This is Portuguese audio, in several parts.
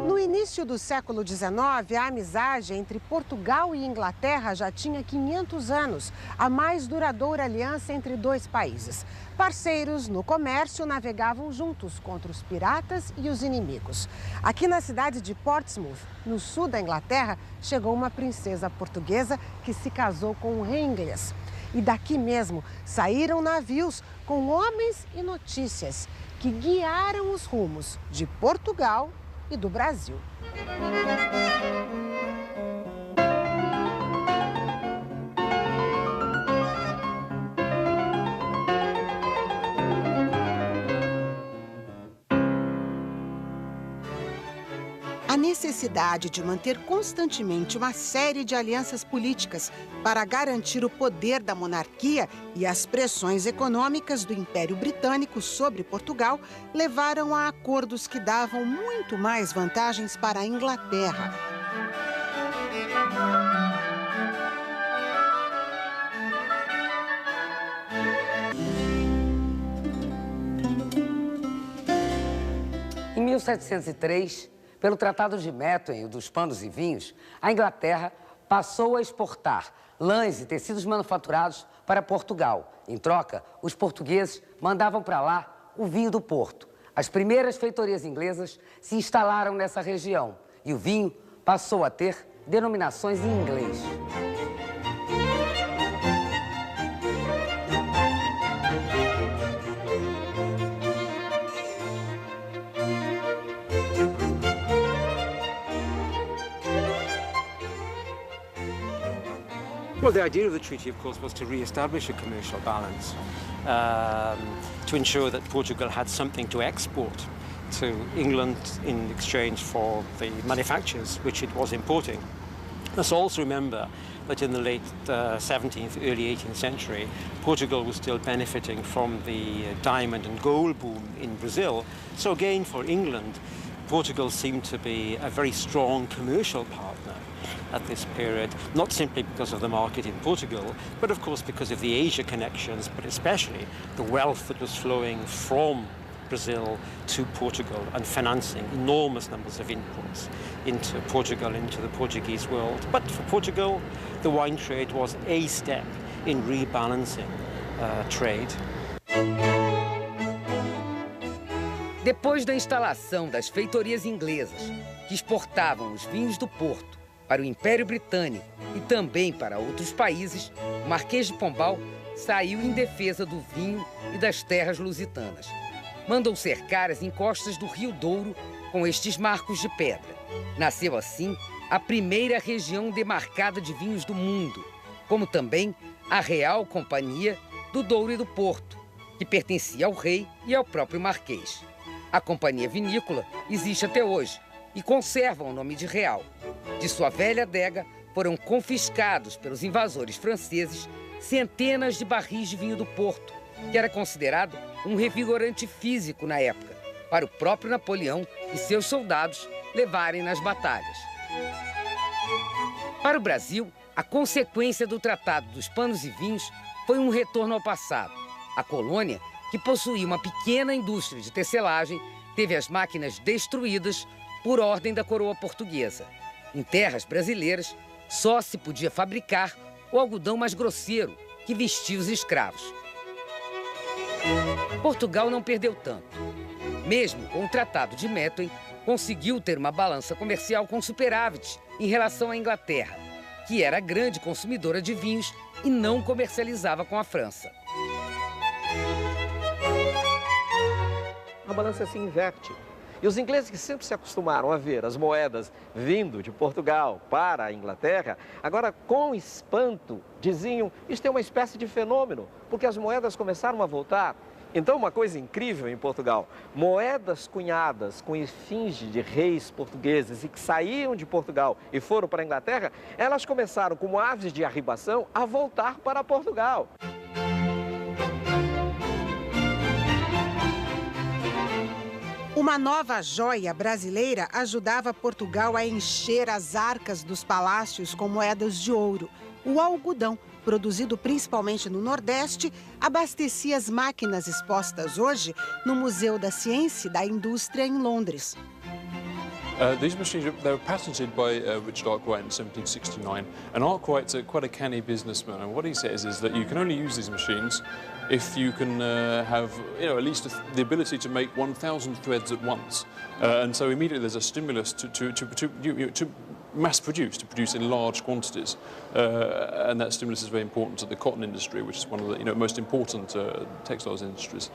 No início do século XIX, a amizade entre Portugal e Inglaterra já tinha 500 anos, a mais duradoura aliança entre dois países. Parceiros no comércio navegavam juntos contra os piratas e os inimigos. Aqui na cidade de Portsmouth, no sul da Inglaterra, chegou uma princesa portuguesa que se casou com um rei inglês. E daqui mesmo saíram navios com homens e notícias que guiaram os rumos de Portugal e do Brasil. A necessidade de manter constantemente uma série de alianças políticas para garantir o poder da monarquia e as pressões econômicas do Império Britânico sobre Portugal levaram a acordos que davam muito mais vantagens para a Inglaterra. Em 1703, pelo Tratado de Methuen dos Panos e Vinhos, a Inglaterra passou a exportar lãs e tecidos manufaturados para Portugal. Em troca, os portugueses mandavam para lá o vinho do Porto. As primeiras feitorias inglesas se instalaram nessa região e o vinho passou a ter denominações em inglês. Well, the idea of the treaty, of course, was to re-establish a commercial balance, to ensure that Portugal had something to export to England in exchange for the manufactures which it was importing. Let's also remember that in the late 17th, early 18th century, Portugal was still benefiting from the diamond and gold boom in Brazil. So again, for England, Portugal seemed to be a very strong commercial partner at this period, not simply because of the market in Portugal, but of course because of the Asia connections, but especially the wealth that was flowing from Brazil to Portugal and financing enormous numbers of imports into Portugal, into the Portuguese world. But for Portugal, the wine trade was a step in rebalancing trade. Depois da instalação das feitorias inglesas, que exportavam os vinhos do Porto para o Império Britânico e também para outros países, o Marquês de Pombal saiu em defesa do vinho e das terras lusitanas. Mandou cercar as encostas do Rio Douro com estes marcos de pedra. Nasceu assim a primeira região demarcada de vinhos do mundo, como também a Real Companhia do Douro e do Porto, que pertencia ao rei e ao próprio Marquês. A Companhia Vinícola existe até hoje e conserva o nome de Real. De sua velha adega foram confiscados pelos invasores franceses centenas de barris de vinho do Porto, que era considerado um revigorante físico na época, para o próprio Napoleão e seus soldados levarem nas batalhas. Para o Brasil, a consequência do Tratado dos Panos e Vinhos foi um retorno ao passado. A colônia, que possuía uma pequena indústria de tecelagem, teve as máquinas destruídas por ordem da coroa portuguesa. Em terras brasileiras, só se podia fabricar o algodão mais grosseiro, que vestia os escravos. Portugal não perdeu tanto. Mesmo com o Tratado de Methuen, conseguiu ter uma balança comercial com superávit em relação à Inglaterra, que era grande consumidora de vinhos e não comercializava com a França. A balança se inverte. E os ingleses, que sempre se acostumaram a ver as moedas vindo de Portugal para a Inglaterra, agora com espanto diziam: isto é uma espécie de fenômeno, porque as moedas começaram a voltar. Então, uma coisa incrível em Portugal, moedas cunhadas com efígie de reis portugueses e que saíam de Portugal e foram para a Inglaterra, elas começaram, como aves de arribação, a voltar para Portugal. O Uma nova joia brasileira ajudava Portugal a encher as arcas dos palácios com moedas de ouro. O algodão, produzido principalmente no Nordeste, abastecia as máquinas expostas hoje no Museu da Ciência e da Indústria em Londres. These machines, they were patented by Richard Arkwright in 1769, and Arkwright's quite a canny businessman, and what he says is that you can only use these machines if you can have, at least the ability to make 1,000 threads at once, and so immediately there's a stimulus to mass produce, to produce in large quantities, and that stimulus is very important to the cotton industry, which is one of the most important textiles industries.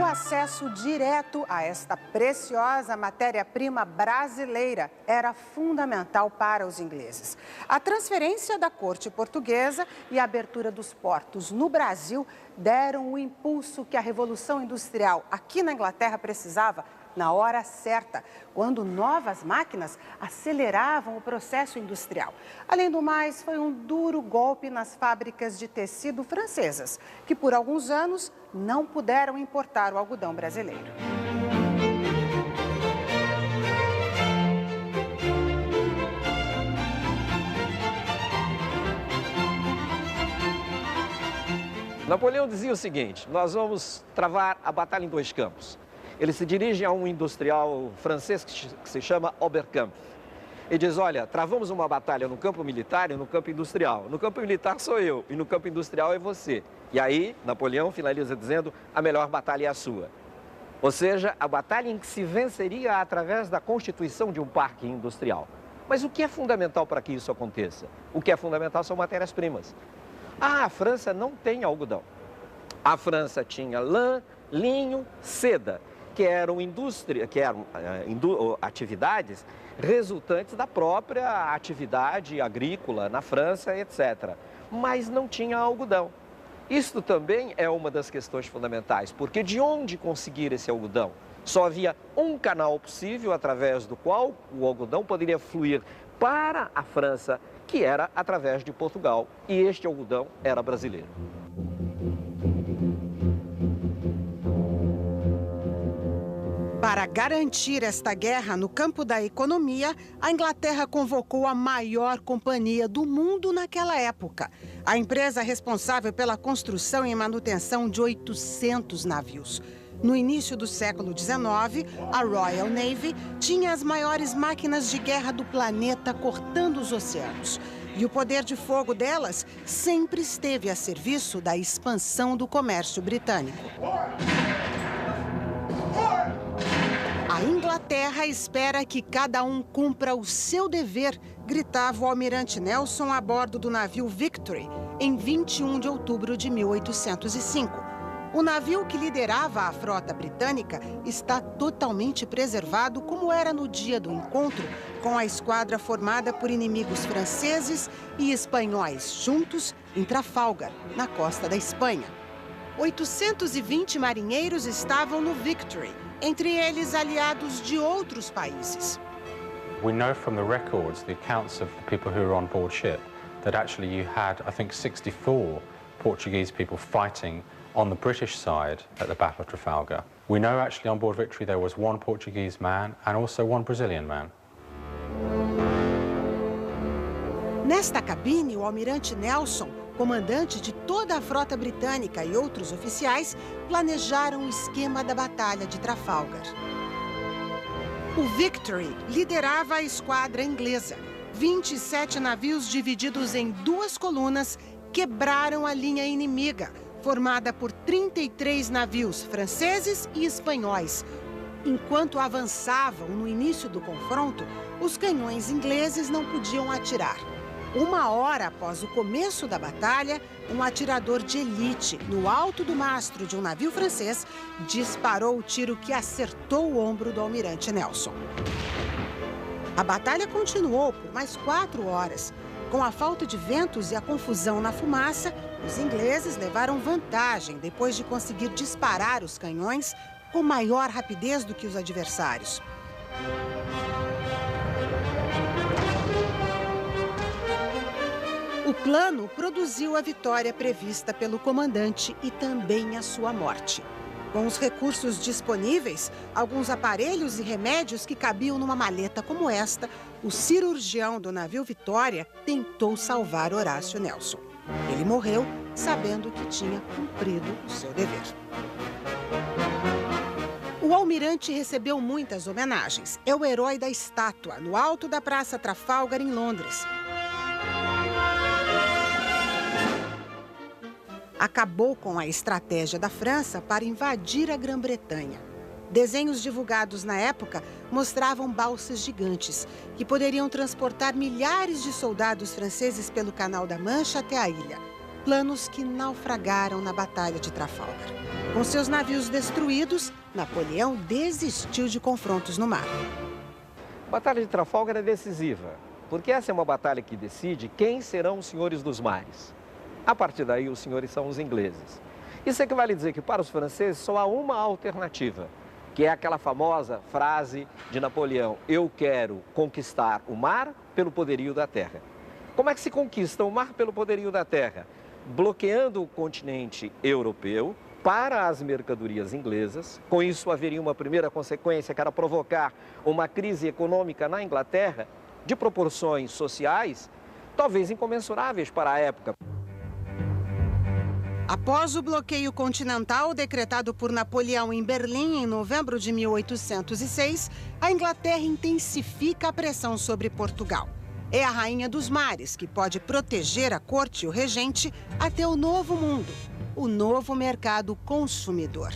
O acesso direto a esta preciosa matéria-prima brasileira era fundamental para os ingleses. A transferência da corte portuguesa e a abertura dos portos no Brasil deram o impulso que a Revolução Industrial aqui na Inglaterra precisava na hora certa, quando novas máquinas aceleravam o processo industrial. Além do mais, foi um duro golpe nas fábricas de tecido francesas, que por alguns anos não puderam importar o algodão brasileiro. Napoleão dizia o seguinte: nós vamos travar a batalha em dois campos. Ele se dirige a um industrial francês que se chama Oberkampf e diz: olha, travamos uma batalha no campo militar e no campo industrial. No campo militar sou eu e no campo industrial é você. E aí, Napoleão finaliza dizendo: a melhor batalha é a sua. Ou seja, a batalha em que se venceria através da constituição de um parque industrial. Mas o que é fundamental para que isso aconteça? O que é fundamental são matérias-primas. A França não tem algodão. A França tinha lã, linho, seda, que eram atividades resultantes da própria atividade agrícola na França, etc. Mas não tinha algodão. Isto também é uma das questões fundamentais, porque de onde conseguir esse algodão? Só havia um canal possível através do qual o algodão poderia fluir para a França, que era através de Portugal, e este algodão era brasileiro. Para garantir esta guerra no campo da economia, a Inglaterra convocou a maior companhia do mundo naquela época. A empresa responsável pela construção e manutenção de 800 navios. No início do século XIX, a Royal Navy tinha as maiores máquinas de guerra do planeta cortando os oceanos. E o poder de fogo delas sempre esteve a serviço da expansão do comércio britânico. A Inglaterra espera que cada um cumpra o seu dever, gritava o almirante Nelson a bordo do navio Victory, em 21 de outubro de 1805. O navio que liderava a frota britânica está totalmente preservado, como era no dia do encontro, com a esquadra formada por inimigos franceses e espanhóis juntos em Trafalgar, na costa da Espanha. 820 marinheiros estavam no Victory, entre eles aliados de outros países. We know from the records, the accounts of the people who were on board ship, that actually you had, I think, 64 Portuguese people fighting on the British side at the Battle of Trafalgar. We know actually on board Victory there was one Portuguese man and also one Brazilian man. Nesta cabine, o almirante Nelson, comandante de toda a frota britânica e outros oficiais, planejaram o esquema da Batalha de Trafalgar. O Victory liderava a esquadra inglesa. 27 navios divididos em duas colunas quebraram a linha inimiga, formada por 33 navios franceses e espanhóis. Enquanto avançavam no início do confronto, os canhões ingleses não podiam atirar. 1 hora após o começo da batalha, um atirador de elite, no alto do mastro de um navio francês, disparou o tiro que acertou o ombro do almirante Nelson. A batalha continuou por mais 4 horas. Com a falta de ventos e a confusão na fumaça, os ingleses levaram vantagem depois de conseguir disparar os canhões com maior rapidez do que os adversários. plano produziu a vitória prevista pelo comandante e também a sua morte. Com os recursos disponíveis, alguns aparelhos e remédios que cabiam numa maleta como esta, o cirurgião do navio Vitória tentou salvar Horácio Nelson. Ele morreu sabendo que tinha cumprido o seu dever. O almirante recebeu muitas homenagens. É o herói da estátua, no alto da Praça Trafalgar, em Londres. Acabou com a estratégia da França para invadir a Grã-Bretanha. Desenhos divulgados na época mostravam balsas gigantes que poderiam transportar milhares de soldados franceses pelo Canal da Mancha até a ilha. Planos que naufragaram na Batalha de Trafalgar. Com seus navios destruídos, Napoleão desistiu de confrontos no mar. A Batalha de Trafalgar é decisiva, porque essa é uma batalha que decide quem serão os senhores dos mares. A partir daí, os senhores são os ingleses. Isso equivale a dizer que para os franceses só há uma alternativa, que é aquela famosa frase de Napoleão: eu quero conquistar o mar pelo poderio da terra. Como é que se conquista o mar pelo poderio da terra? Bloqueando o continente europeu para as mercadorias inglesas. Com isso, haveria uma primeira consequência, que era provocar uma crise econômica na Inglaterra de proporções sociais talvez incomensuráveis para a época. Após o bloqueio continental decretado por Napoleão em Berlim em novembro de 1806, a Inglaterra intensifica a pressão sobre Portugal. É a rainha dos mares que pode proteger a corte e o regente até o novo mundo, o novo mercado consumidor.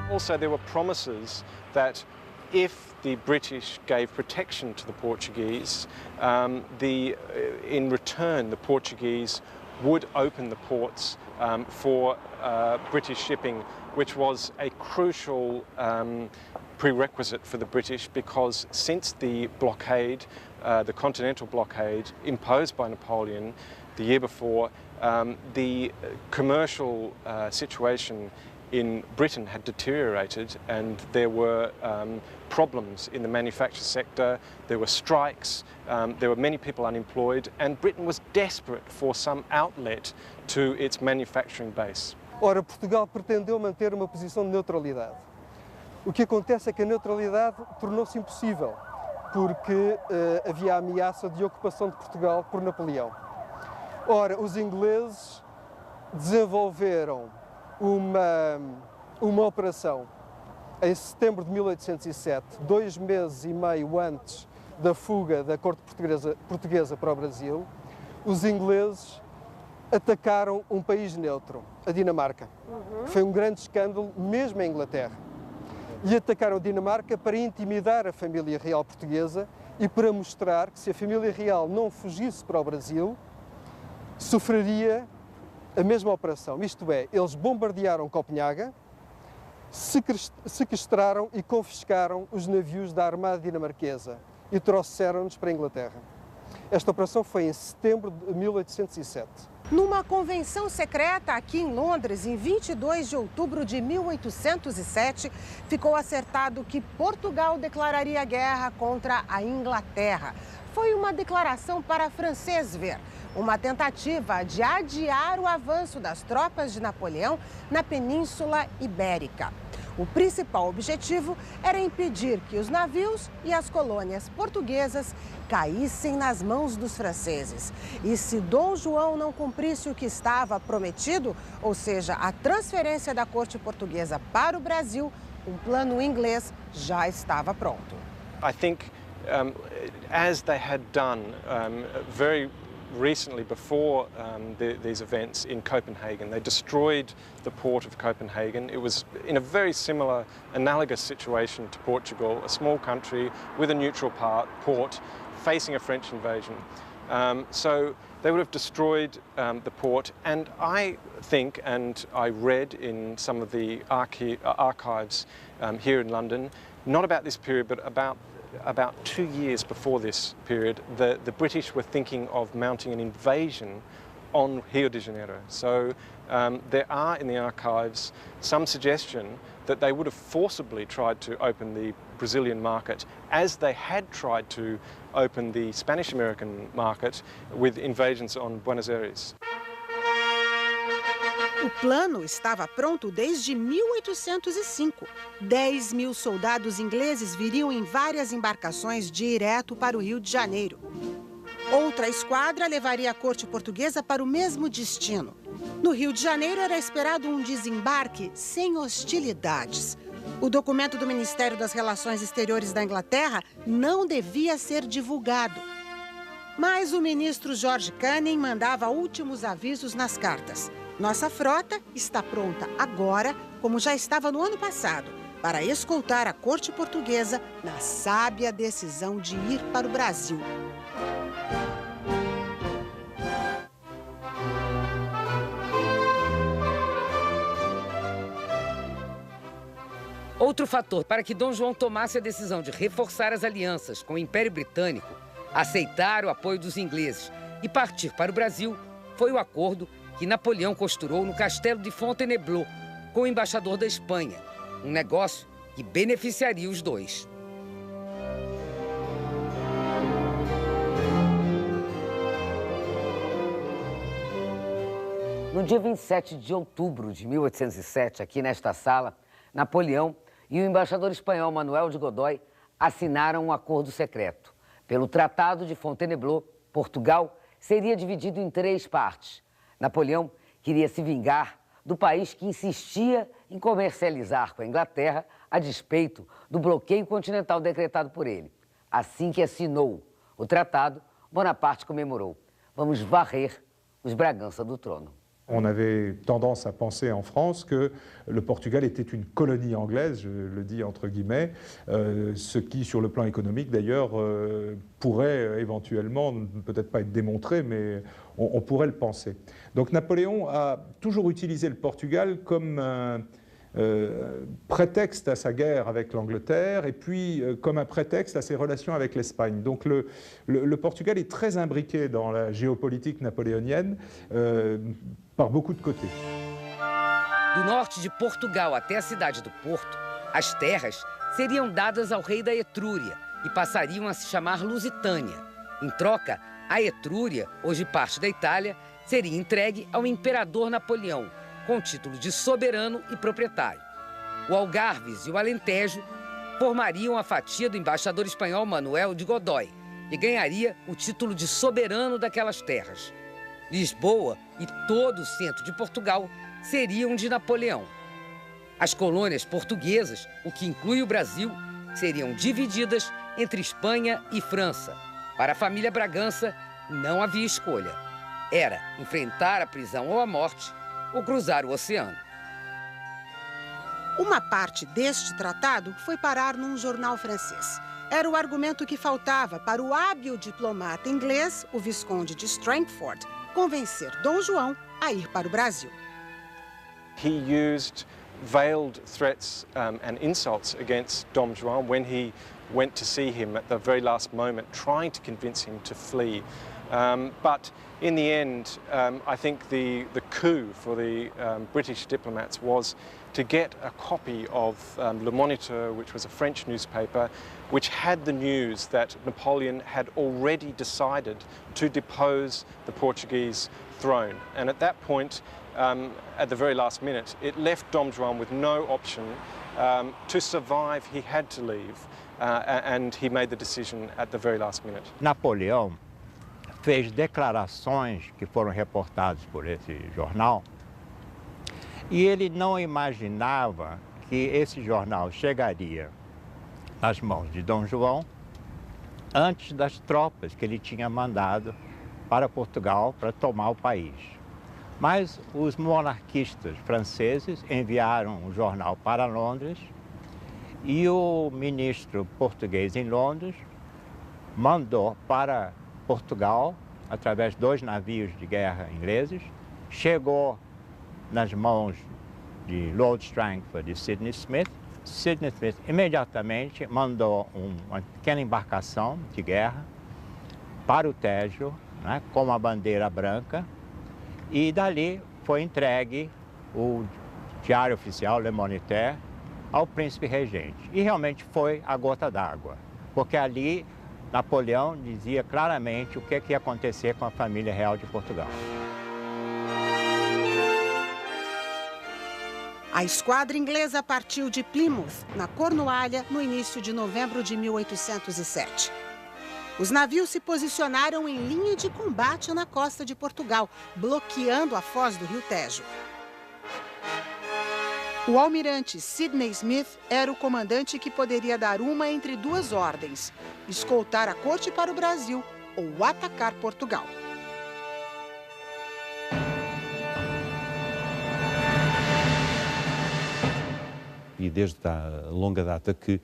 Also, there were promises that if the British gave protection to the Portuguese, in return the Portuguese would open the ports for British shipping, which was a crucial prerequisite for the British, because since the blockade, the continental blockade imposed by Napoleon the year before, the commercial situation in Britain had deteriorated, and there were problems in the manufacture sector, there were strikes, there were many people unemployed, and Britain was desperate for some outlet to its manufacturing base. Ora, Portugal pretendeu manter uma posição de neutralidade. O que acontece é que a neutralidade tornou-se impossível, porque havia a ameaça de ocupação de Portugal por Napoleão. Ora, os ingleses desenvolveram uma operação em setembro de 1807, 2 meses e meio antes da fuga da corte portuguesa para o Brasil. Os ingleses atacaram um país neutro, a Dinamarca. Foi um grande escândalo, mesmo em Inglaterra. E atacaram a Dinamarca para intimidar a família real portuguesa e para mostrar que, se a família real não fugisse para o Brasil, sofreria a mesma operação. Isto é, eles bombardearam Copenhaga, sequestraram e confiscaram os navios da Armada dinamarquesa e trouxeram-nos para a Inglaterra. Esta operação foi em setembro de 1807. Numa convenção secreta aqui em Londres, em 22 de outubro de 1807, ficou acertado que Portugal declararia guerra contra a Inglaterra. Foi uma declaração para francês ver, uma tentativa de adiar o avanço das tropas de Napoleão na Península Ibérica. O principal objetivo era impedir que os navios e as colônias portuguesas caíssem nas mãos dos franceses. E se Dom João não cumprisse o que estava prometido, ou seja, a transferência da corte portuguesa para o Brasil, um plano inglês já estava pronto. I think as they had done very recently before these events in Copenhagen, they destroyed the port of Copenhagen. It was in a very similar, analogous situation to Portugal, a small country with a neutral port facing a French invasion. So they would have destroyed the port, and I think, and I read in some of the archives here in London, not about this period, but about 2 years before this period, the British were thinking of mounting an invasion on Rio de Janeiro. So there are in the archives some suggestion that they would have forcibly tried to open the Brazilian market as they had tried to open the Spanish-American market with invasions on Buenos Aires. O plano estava pronto desde 1805. 10 mil soldados ingleses viriam em várias embarcações direto para o Rio de Janeiro. Outra esquadra levaria a corte portuguesa para o mesmo destino. No Rio de Janeiro era esperado um desembarque sem hostilidades. O documento do Ministério das Relações Exteriores da Inglaterra não devia ser divulgado. Mas o ministro George Canning mandava últimos avisos nas cartas. Nossa frota está pronta agora, como já estava no ano passado, para escoltar a corte portuguesa na sábia decisão de ir para o Brasil. Outro fator para que Dom João tomasse a decisão de reforçar as alianças com o Império Britânico, aceitar o apoio dos ingleses e partir para o Brasil foi o acordo que Napoleão costurou no castelo de Fontainebleau com o embaixador da Espanha, um negócio que beneficiaria os dois. No dia 27 de outubro de 1807, aqui nesta sala, Napoleão e o embaixador espanhol Manuel de Godoy assinaram um acordo secreto. Pelo Tratado de Fontainebleau, Portugal seria dividido em 3 partes. Napoleão queria se vingar do país que insistia em comercializar com a Inglaterra a despeito do bloqueio continental decretado por ele. Assim que assinou o tratado, Bonaparte comemorou: vamos varrer os Bragança do trono. On avait tendance à penser en France que le Portugal était une colonie anglaise, je le dis entre guillemets, ce qui, sur le plan économique d'ailleurs, pourrait éventuellement, peut-être pas être démontré, mais on pourrait le penser. Donc Napoléon a toujours utilisé le Portugal comme un prétexte à sa guerre avec l'Angleterre et puis comme un prétexte à ses relations avec l'Espagne. Donc le Portugal est très imbriqué dans la géopolitique napoléonienne par beaucoup de côtés. Do norte de Portugal até a cidade do Porto, as terras seriam dadas ao rei da Etrúria e passariam a se chamar Lusitânia. Em troca, a Etrúria, hoje parte da Itália, seria entregue ao imperador Napoleão, com o título de soberano e proprietário. O Algarves e o Alentejo formariam a fatia do embaixador espanhol Manuel de Godoy, que ganharia o título de soberano daquelas terras. Lisboa e todo o centro de Portugal seriam de Napoleão. As colônias portuguesas, o que inclui o Brasil, seriam divididas entre Espanha e França. Para a família Bragança, não havia escolha. Era enfrentar a prisão ou a morte ou cruzar o oceano. Uma parte deste tratado foi parar num jornal francês. Era o argumento que faltava para o hábil diplomata inglês, o Visconde de Strangford, convencer Dom João a ir para o Brasil. He used veiled threats and insults against Dom João when he went to see him at the very last moment, trying to convince him to flee. But in the end, I think the coup for the British diplomats was to get a copy of Le Moniteur, which was a French newspaper, which had the news that Napoleon had already decided to depose the Portuguese throne. And at that point, at the very last minute, it left Dom João with no option. To survive, he had to leave, and he made the decision at the very last minute. Napoleão fez declarações que foram reportadas por esse jornal e ele não imaginava que esse jornal chegaria nas mãos de Dom João antes das tropas que ele tinha mandado para Portugal para tomar o país. Mas os monarquistas franceses enviaram o jornal para Londres e o ministro português em Londres mandou para Portugal, através de 2 navios de guerra ingleses, chegou nas mãos de Lord Strangford e Sidney Smith. Sidney Smith imediatamente mandou uma pequena embarcação de guerra para o Tejo, né, com uma bandeira branca, e dali foi entregue o diário oficial Le Moniteur ao príncipe regente. E realmente foi a gota d'água, porque ali Napoleão dizia claramente o que ia acontecer com a família real de Portugal. A esquadra inglesa partiu de Plymouth, na Cornualha, no início de novembro de 1807. Os navios se posicionaram em linha de combate na costa de Portugal, bloqueando a foz do Rio Tejo. O almirante Sidney Smith era o comandante que poderia dar uma entre duas ordens: escoltar a corte para o Brasil ou atacar Portugal. E desde a longa data que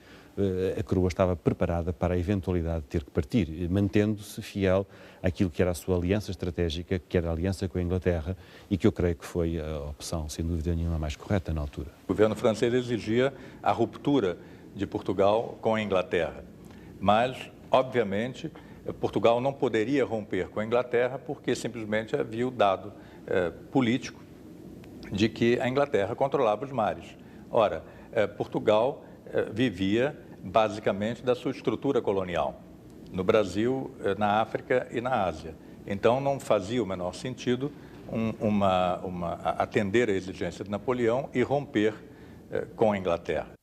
a coroa estava preparada para a eventualidade de ter que partir, mantendo-se fiel àquilo que era a sua aliança estratégica, que era a aliança com a Inglaterra, e que eu creio que foi a opção, sem dúvida nenhuma, mais correta na altura. O governo francês exigia a ruptura de Portugal com a Inglaterra, mas, obviamente, Portugal não poderia romper com a Inglaterra porque simplesmente havia o dado político de que a Inglaterra controlava os mares. Ora, Portugal vivia basicamente da sua estrutura colonial, no Brasil, na África e na Ásia. Então não fazia o menor sentido atender a exigência de Napoleão e romper com a Inglaterra.